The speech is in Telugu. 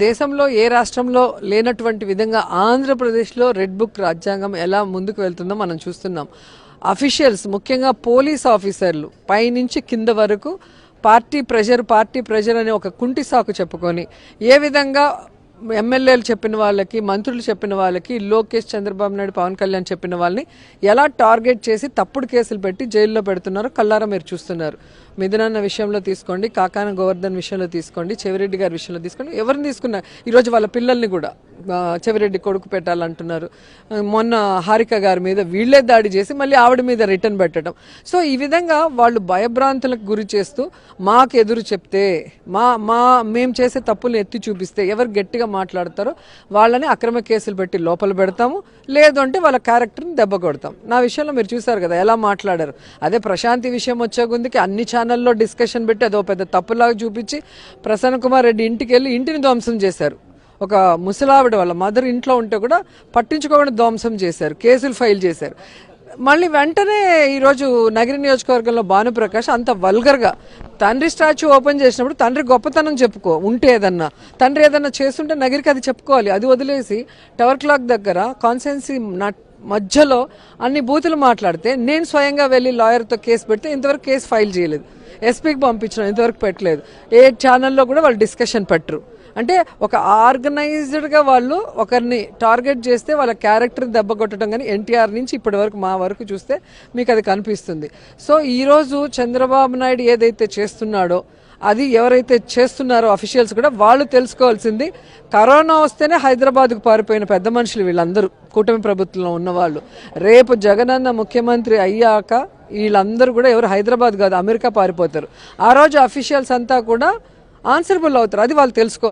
దేశంలో ఏ రాష్ట్రంలో లేనటువంటి విధంగా ఆంధ్రప్రదేశ్లో రెడ్ బుక్ రాజ్యాంగం ఎలా ముందుకు వెళ్తుందో మనం చూస్తున్నాం. అఫీషియల్స్ ముఖ్యంగా పోలీస్ ఆఫీసర్లు పైనుంచి కింద వరకు పార్టీ ప్రెజర్ అనే ఒక కుంటి సాకు చెప్పుకొని ఏ విధంగా ఎమ్మెల్యేలు చెప్పిన వాళ్ళకి, మంత్రులు చెప్పిన వాళ్ళకి, లోకేష్, చంద్రబాబు నాయుడు, పవన్ కళ్యాణ్ చెప్పిన వాళ్ళని ఎలా టార్గెట్ చేసి తప్పుడు కేసులు పెట్టి జైల్లో పెడుతున్నారో కళ్ళారా మీరు చూస్తున్నారు. మిథునన్న విషయంలో తీసుకోండి, కాకాన గోవర్ధన్ విషయంలో తీసుకోండి, చెవిరెడ్డి గారి విషయంలో తీసుకోండి, ఎవరిని తీసుకున్నారు. ఈరోజు వాళ్ళ పిల్లల్ని కూడా చెవిరెడ్డి కొడుకు పెట్టాలంటున్నారు. మొన్న హారిక గారి మీద వీళ్లే దాడి చేసి మళ్ళీ ఆవిడ మీద రిటర్న్ పెట్టడం. సో ఈ విధంగా వాళ్ళు భయభ్రాంతులకు గురి చేస్తూ మాకు ఎదురు చెప్తే, మేము చేసే తప్పులు ఎత్తి చూపిస్తే ఎవరు గట్టిగా మాట్లాడతారో వాళ్ళని అక్రమ కేసులు పెట్టి లోపల పెడతాము, లేదు అంటే వాళ్ళ క్యారెక్టర్ని దెబ్బ కొడతాం. నా విషయంలో మీరు చూసారు కదా ఎలా మాట్లాడారు. అదే ప్రశాంతి విషయం వచ్చే గుందికి అన్ని ఛానల్లో డిస్కషన్ పెట్టి అదో పెద్ద తప్పులాగా చూపించి ప్రసన్న కుమార్ రెడ్డి ఇంటికి వెళ్ళి ఇంటిని ధ్వంసం చేశారు. ఒక ముసలావిడ వాళ్ళ మదర్ ఇంట్లో ఉంటే కూడా పట్టించుకోకుండా ధ్వంసం చేశారు, కేసులు ఫైల్ చేశారు. మళ్ళీ వెంటనే ఈరోజు నగరి నియోజకవర్గంలో భానుప్రకాష్ అంత వల్గర్గా తండ్రి స్టాచ్యూ ఓపెన్ చేసినప్పుడు తండ్రి గొప్పతనం చెప్పుకో, ఉంటే ఏదన్నా తండ్రి ఏదన్నా చేస్తుంటే నగరికి అది చెప్పుకోవాలి. అది వదిలేసి టవర్ క్లాక్ దగ్గర కాన్స్టెన్సీ మధ్యలో అన్ని బూతులు మాట్లాడితే నేను స్వయంగా వెళ్ళి లాయర్తో కేసు పెడితే ఇంతవరకు కేసు ఫైల్ చేయలేదు. ఎస్పీకి పంపించడం ఇంతవరకు పెట్టలేదు. ఏ ఛానల్లో కూడా వాళ్ళు డిస్కషన్ పెట్టరు. అంటే ఒక ఆర్గనైజ్డ్గా వాళ్ళు ఒకరిని టార్గెట్ చేస్తే వాళ్ళ క్యారెక్టర్ దెబ్బ కొట్టడం, కానీ ఎన్టీఆర్ నుంచి ఇప్పటి వరకు మా వరకు చూస్తే మీకు అది కనిపిస్తుంది. సో ఈరోజు చంద్రబాబు నాయుడు ఏదైతే చేస్తున్నాడో అది ఎవరైతే చేస్తున్నారో అఫీషియల్స్ కూడా వాళ్ళు తెలుసుకోవాల్సింది, కరోనా వస్తేనే హైదరాబాద్కు పారిపోయిన పెద్ద మనుషులు వీళ్ళందరూ, కూటమి ప్రభుత్వంలో ఉన్నవాళ్ళు. రేపు జగనన్న ముఖ్యమంత్రి అయ్యాక వీళ్ళందరూ కూడా ఎవరు హైదరాబాద్ కాదు అమెరికా పారిపోతారు. ఆ రోజు అఫీషియల్స్ అంతా కూడా ఆన్సరబుల్ అవుతారు. అది వాళ్ళు తెలుసుకో